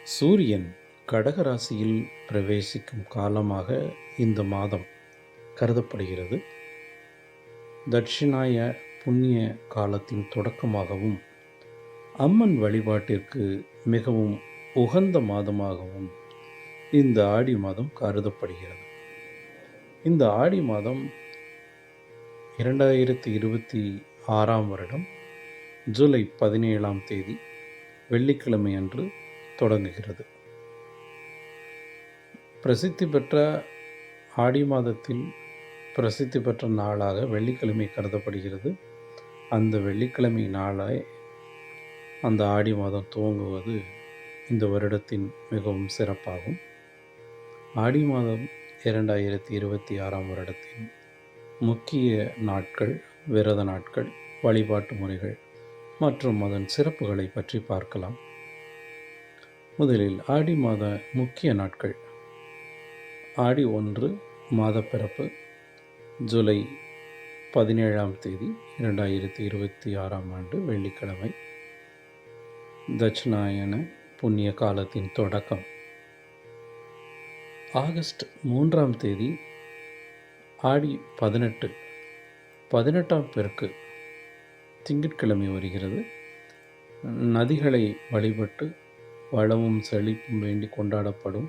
சூரியன் கடக ராசியில் பிரவேசிக்கும் காலமாக இந்த மாதம் கருதப்படுகிறது. தட்சிணாய புண்ணிய காலத்தின் தொடக்கமாகவும் அம்மன் வழிபாட்டிற்கு மிகவும் உகந்த மாதமாகவும் இந்த ஆடி மாதம் கருதப்படுகிறது. இந்த ஆடி மாதம் 2026 வருடம் ஜூலை 17ஆம் தேதி வெள்ளிக்கிழமை அன்று தொடங்குகிறது. பிரசித்தி பெற்ற ஆடி மாதத்தில் பிரசித்தி பெற்ற நாளாக வெள்ளிக்கிழமை கருதப்படுகிறது. அந்த வெள்ளிக்கிழமை நாளை அந்த ஆடி மாதம் துவங்குவது இந்த வருடத்தின் மிகவும் சிறப்பாகும். ஆடி மாதம் 2026ஆம் வருடத்தின் முக்கிய நாட்கள், விரத நாட்கள், வழிபாட்டு முறைகள் மற்றும் அதன் சிறப்புகளை பற்றி பார்க்கலாம். முதலில் ஆடி மாத முக்கிய நாட்கள். ஆடி 1 மாதப்பிறப்பு ஜூலை 17ஆம் தேதி 2026ஆம் ஆண்டு வெள்ளிக்கிழமை. தட்சிணாயன புண்ணிய காலத்தின் தொடக்கம். ஆகஸ்ட் 3ஆம் தேதி ஆடி 18ஆம் பெருக்கு திங்கட்கிழமை வருகிறது. நதிகளை வழிபட்டு வளமும் செழிப்பும் வேண்டி கொண்டாடப்படும்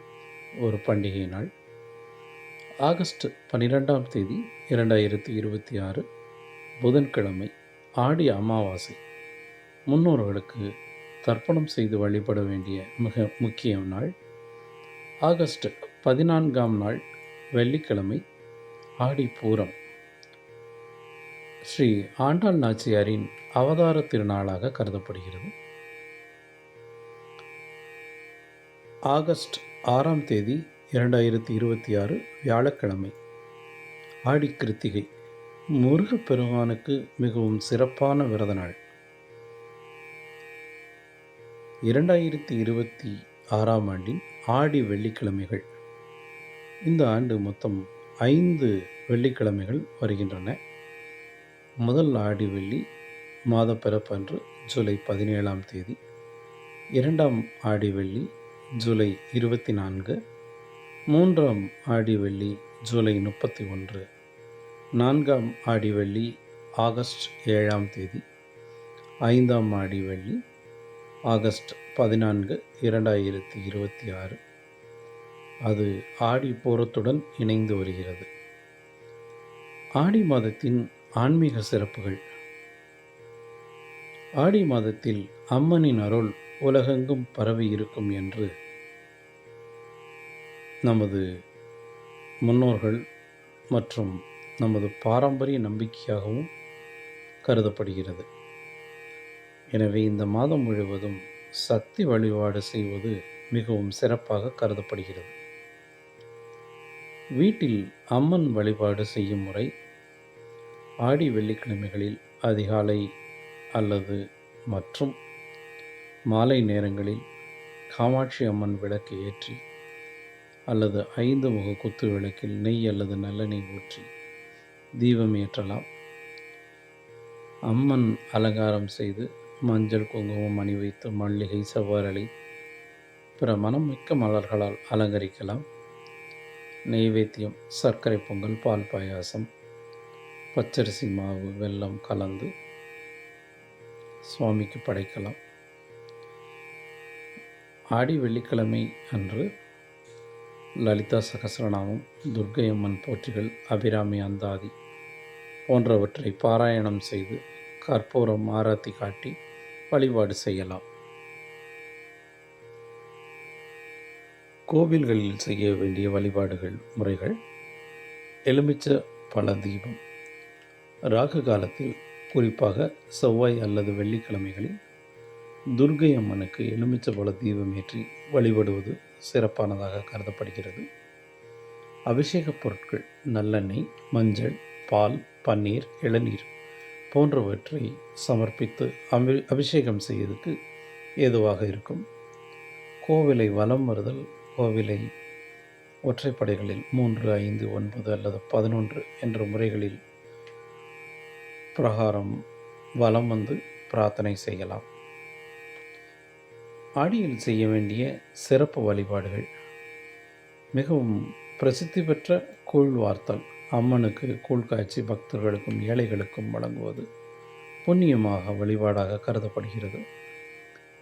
ஒரு பண்டிகை நாள். ஆகஸ்ட் 12ஆம் தேதி 2026 புதன்கிழமை ஆடி அமாவாசை. முன்னோர்களுக்கு தர்ப்பணம் செய்து வழிபட வேண்டிய மிக முக்கிய நாள். ஆகஸ்ட் 14ஆம் நாள் வெள்ளிக்கிழமை ஆடி பூரம். ஸ்ரீ ஆண்டாள் நாச்சியாரின் அவதார திருநாளாக கருதப்படுகிறது. ஆகஸ்ட் 6ஆம் தேதி 2026 வியாழக்கிழமை ஆடி கிருத்திகை. முருகப்பெருமானுக்கு மிகவும் சிறப்பான விரத நாள். 2026ஆம் ஆண்டின் ஆடி வெள்ளிக்கிழமைகள். இந்த ஆண்டு மொத்தம் 5 வெள்ளிக்கிழமைகள் வருகின்றன. முதல் ஆடி வெள்ளி மாதப்பிறப்பன்று ஜூலை 17ஆம் தேதி. 2ஆம் ஆடி வெள்ளி ஜூலை 24. 3ஆம் ஆடி வெள்ளி ஜூலை 31. 4ஆம் ஆடி வெள்ளி ஆகஸ்ட் 7ஆம் தேதி. 5ஆம் ஆடி வெள்ளி ஆகஸ்ட் 14, 2026. அது ஆடி பூரத்துடன் இணைந்து வருகிறது. ஆடி மாதத்தின் ஆன்மீக சிறப்புகள். ஆடி மாதத்தில் அம்மனின் அருள் உலகெங்கும் பரவி இருக்கும் என்று நமது முன்னோர்கள் மற்றும் நமது பாரம்பரிய நம்பிக்கையாகவும் கருதப்படுகிறது. எனவே இந்த மாதம் முழுவதும் சக்தி வழிபாடு செய்வது மிகவும் சிறப்பாக கருதப்படுகிறது. வீட்டில் அம்மன் வழிபாடு செய்யும் முறை. ஆடி வெள்ளிக்கிழமைகளில் அதிகாலை அல்லது மற்றும் மாலை நேரங்களில் காமாட்சி அம்மன் விளக்கு ஏற்றி அல்லது 5 முக குத்து விளக்கில் நெய் அல்லது நல்லெண்ணெய் ஊற்றி தீபம் ஏற்றலாம். அம்மன் அலங்காரம் செய்து மஞ்சள் குங்குமம் அணி வைத்து மல்லிகை, செவ்வரளி, பிற மணமிக்க மலர்களால் அலங்கரிக்கலாம். நெய்வேத்தியம் சர்க்கரை பொங்கல், பால் பாயாசம், பச்சரிசி மாவு, வெல்லம் கலந்து சுவாமிக்கு படைக்கலாம். ஆடி வெள்ளிக்கிழமை அன்று லலிதா சகஸ்ரநாமம், துர்க்கை அம்மன் போற்றிகள், அபிராமி அந்தாதி போன்றவற்றை பாராயணம் செய்து கற்பூரம் ஆராத்தி காட்டி வழிபாடு செய்யலாம். கோவில்களில் செய்ய வேண்டிய வழிபாடுகள் முறைகள். எலுமிச்ச பழ தீபம். ராகு காலத்தில் குறிப்பாக செவ்வாய் அல்லது வெள்ளிக்கிழமைகளில் துர்க்கை அம்மனுக்கு எலுமிச்ச பழ தீபம் ஏற்றி வழிபடுவது சிறப்பானதாக கருதப்படுகிறது. அபிஷேக பொருட்கள் நல்லெண்ணெய், மஞ்சள், பால், பன்னீர், இளநீர் போன்றவற்றை சமர்ப்பித்து அபிஷேகம் செய்வதற்கு ஏதுவாக இருக்கும். கோவிலை வலம் வருதல். கோவிலை ஒற்றைப்படைகளில் 3, 5, 9 அல்லது 11 என்ற முறைகளில் பிரகாரம் வலம் வந்து பிரார்த்தனை செய்யலாம். ஆடியில் செய்ய வேண்டிய சிறப்பு வழிபாடுகள். மிகவும் பிரசித்தி பெற்ற கூழ் வார்த்தல். அம்மனுக்கு கூழ் காய்ச்சி பக்தர்களுக்கும் ஏழைகளுக்கும் வழங்குவது புண்ணியமாக வழிபாடாக கருதப்படுகிறது.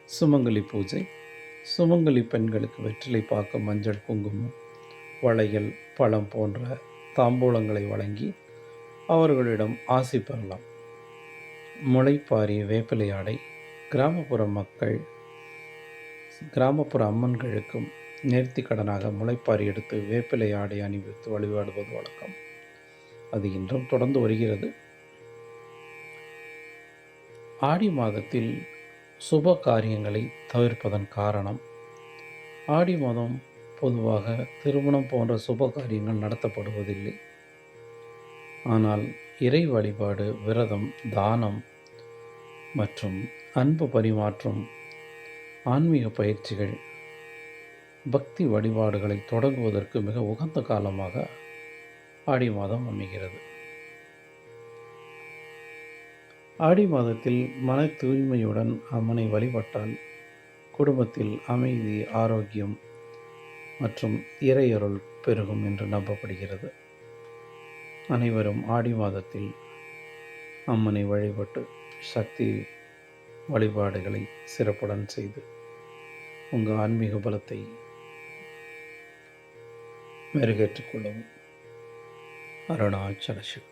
சுமங்கலி பூஜை. சுமங்கலி பெண்களுக்கு வெற்றிலை பாக்கு, மஞ்சள், குங்குமம், வளையல், பழம் போன்ற தாம்பூலங்களை வழங்கி அவர்களிடம் ஆசி பெறலாம். முளைப்பாரிய வேப்பிலை ஆடை. கிராமப்புற அம்மன்களுக்கும் நேர்த்தி கடனாக முளைப்பாரி எடுத்து வேப்பிலை ஆடை அணிவித்து வழிபாடுவது வழக்கம். அது இன்றும் தொடர்ந்து வருகிறது. ஆடி மாதத்தில் சுப காரியங்களை தவிர்ப்பதன் காரணம், ஆடி மாதம் பொதுவாக திருமணம் போன்ற சுப காரியங்கள் நடத்தப்படுவதில்லை. ஆனால் இறை வழிபாடு, விரதம், தானம் மற்றும் அன்பு பரிமாற்றம், ஆன்மீக பயிற்சிகள், பக்தி வழிபாடுகளை தொடங்குவதற்கு மிக உகந்த காலமாக ஆடி மாதம் அமைகிறது. ஆடி மாதத்தில் மன தூய்மையுடன் அம்மனை வழிபட்டால் குடும்பத்தில் அமைதி, ஆரோக்கியம் மற்றும் இறையருள் பெருகும் என்று நம்பப்படுகிறது. அனைவரும் ஆடி மாதத்தில் அம்மனை வழிபட்டு சக்தி வழிபாடுகளை சிறப்புடன் செய்து உங்கள் ஆன்மீக பலத்தை மெருகேற்றிக் கொள்ளவும். அருணாச்சல சிவ.